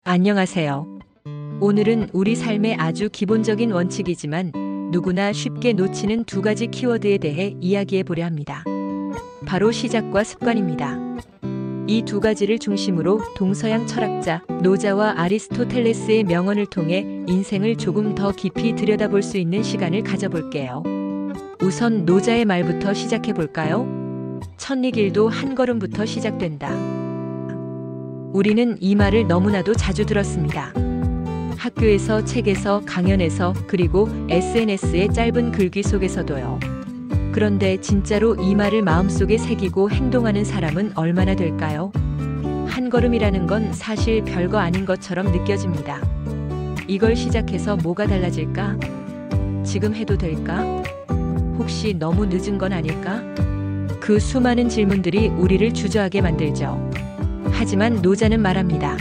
안녕하세요. 오늘은 우리 삶의 아주 기본적인 원칙이지만 누구나 쉽게 놓치는 두 가지 키워드에 대해 이야기해 보려 합니다. 바로 시작과 습관입니다. 이 두 가지를 중심으로 동서양 철학자 노자와 아리스토텔레스의 명언을 통해 인생을 조금 더 깊이 들여다볼 수 있는 시간을 가져볼게요. 우선 노자의 말부터 시작해 볼까요? 첫일도 한 걸음부터 시작된다. 우리는 이 말을 너무나도 자주 들었습니다. 학교에서, 책에서, 강연에서, 그리고 SNS의 짧은 글귀 속에서도요. 그런데 진짜로 이 말을 마음속에 새기고 행동하는 사람은 얼마나 될까요? 한 걸음이라는 건 사실 별거 아닌 것처럼 느껴집니다. 이걸 시작해서 뭐가 달라질까? 지금 해도 될까? 혹시 너무 늦은 건 아닐까? 그 수많은 질문들이 우리를 주저하게 만들죠. 하지만 노자는 말합니다.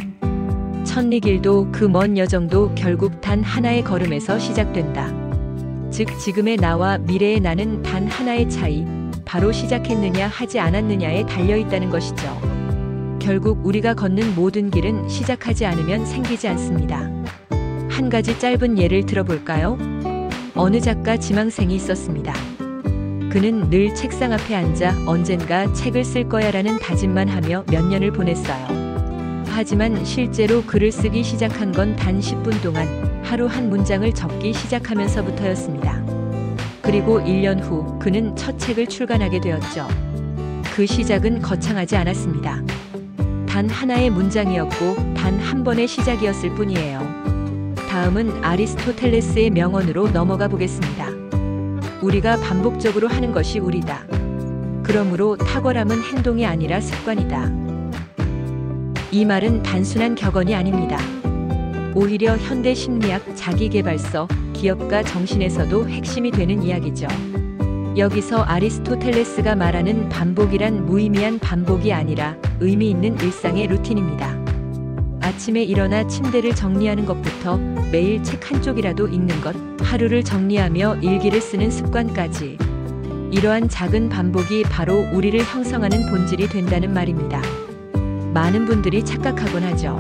첫일도 그 먼 여정도 결국 단 하나의 걸음에서 시작된다. 즉 지금의 나와 미래의 나는 단 하나의 차이, 바로 시작했느냐 하지 않았느냐에 달려있다는 것이죠. 결국 우리가 걷는 모든 길은 시작하지 않으면 생기지 않습니다. 한 가지 짧은 예를 들어볼까요? 어느 작가 지망생이 있었습니다. 그는 늘 책상 앞에 앉아 언젠가 책을 쓸 거야라는 다짐만 하며 몇 년을 보냈어요. 하지만 실제로 글을 쓰기 시작한 건 단 10분 동안 하루 한 문장을 적기 시작하면서부터였습니다. 그리고 1년 후 그는 첫 책을 출간하게 되었죠. 그 시작은 거창하지 않았습니다. 단 하나의 문장이었고 단 한 번의 시작이었을 뿐이에요. 다음은 아리스토텔레스의 명언으로 넘어가 보겠습니다. 우리가 반복적으로 하는 것이 우리다. 그러므로 탁월함은 행동이 아니라 습관이다. 이 말은 단순한 격언이 아닙니다. 오히려 현대 심리학, 자기계발서, 기업가 정신에서도 핵심이 되는 이야기죠. 여기서 아리스토텔레스가 말하는 반복이란 무의미한 반복이 아니라 의미 있는 일상의 루틴입니다. 아침에 일어나 침대를 정리하는 것부터 매일 책 한 쪽이라도 읽는 것, 하루를 정리하며 일기를 쓰는 습관까지. 이러한 작은 반복이 바로 우리를 형성하는 본질이 된다는 말입니다. 많은 분들이 착각하곤 하죠.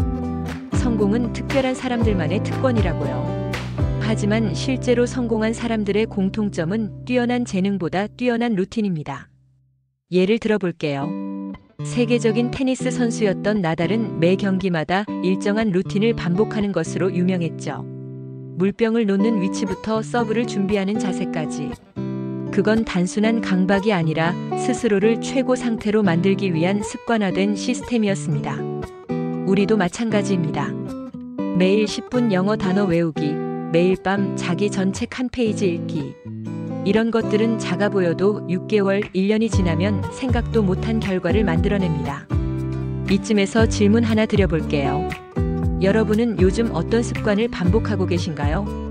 성공은 특별한 사람들만의 특권이라고요. 하지만 실제로 성공한 사람들의 공통점은 뛰어난 재능보다 뛰어난 루틴입니다. 예를 들어볼게요. 세계적인 테니스 선수였던 나달은 매 경기마다 일정한 루틴을 반복하는 것으로 유명했죠. 물병을 놓는 위치부터 서브를 준비하는 자세까지. 그건 단순한 강박이 아니라 스스로를 최고 상태로 만들기 위한 습관화된 시스템이었습니다. 우리도 마찬가지입니다. 매일 10분 영어 단어 외우기, 매일 밤 자기 전 책 한 페이지 읽기. 이런 것들은 작아 보여도 6개월, 1년이 지나면 생각도 못한 결과를 만들어냅니다. 이쯤에서 질문 하나 드려볼게요. 여러분은 요즘 어떤 습관을 반복하고 계신가요?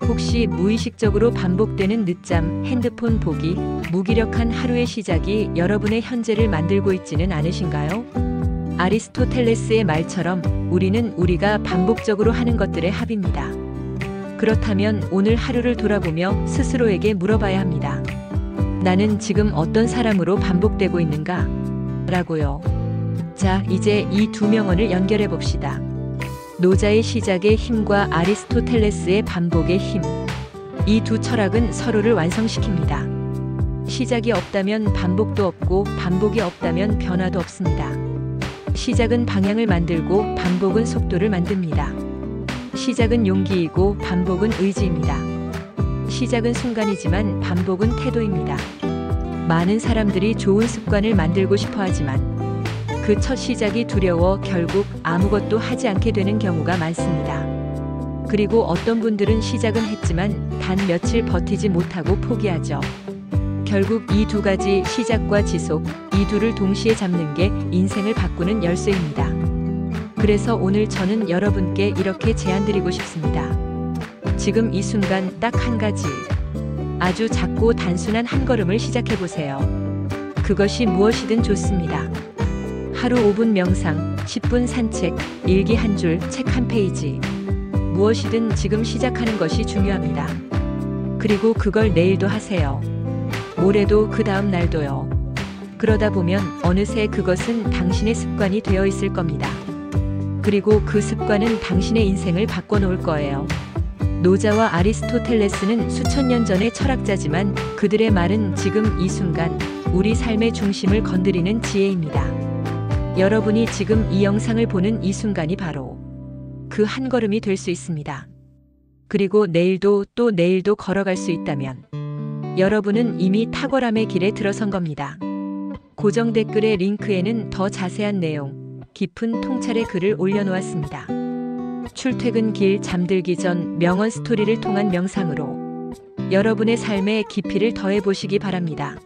혹시 무의식적으로 반복되는 늦잠, 핸드폰 보기, 무기력한 하루의 시작이 여러분의 현재를 만들고 있지는 않으신가요? 아리스토텔레스의 말처럼 우리는 우리가 반복적으로 하는 것들의 합입니다. 그렇다면 오늘 하루를 돌아보며 스스로에게 물어봐야 합니다. 나는 지금 어떤 사람으로 반복되고 있는가? 라고요. 자, 이제 이 두 명언을 연결해 봅시다. 노자의 시작의 힘과 아리스토텔레스의 반복의 힘. 이 두 철학은 서로를 완성시킵니다. 시작이 없다면 반복도 없고 반복이 없다면 변화도 없습니다. 시작은 방향을 만들고 반복은 속도를 만듭니다. 시작은 용기이고 반복은 의지입니다. 시작은 순간이지만 반복은 태도입니다. 많은 사람들이 좋은 습관을 만들고 싶어 하지만 그 첫 시작이 두려워 결국 아무것도 하지 않게 되는 경우가 많습니다. 그리고 어떤 분들은 시작은 했지만 단 며칠 버티지 못하고 포기하죠. 결국 이 두 가지 시작과 지속, 이 둘을 동시에 잡는 게 인생을 바꾸는 열쇠입니다. 그래서 오늘 저는 여러분께 이렇게 제안드리고 싶습니다. 지금 이 순간 딱 한 가지, 아주 작고 단순한 한 걸음을 시작해보세요. 그것이 무엇이든 좋습니다. 하루 5분 명상, 10분 산책, 일기 한 줄, 책 한 페이지. 무엇이든 지금 시작하는 것이 중요합니다. 그리고 그걸 내일도 하세요. 모레도 그 다음 날도요. 그러다 보면 어느새 그것은 당신의 습관이 되어 있을 겁니다. 그리고 그 습관은 당신의 인생을 바꿔놓을 거예요. 노자와 아리스토텔레스는 수천 년 전의 철학자지만 그들의 말은 지금 이 순간 우리 삶의 중심을 건드리는 지혜입니다. 여러분이 지금 이 영상을 보는 이 순간이 바로 그 한 걸음이 될 수 있습니다. 그리고 내일도 또 내일도 걸어갈 수 있다면 여러분은 이미 탁월함의 길에 들어선 겁니다. 고정 댓글의 링크에는 더 자세한 내용, 깊은 통찰의 글을 올려놓았습니다. 출퇴근길, 잠들기 전 명언 스토리를 통한 명상으로 여러분의 삶에 깊이를 더해 보시기 바랍니다.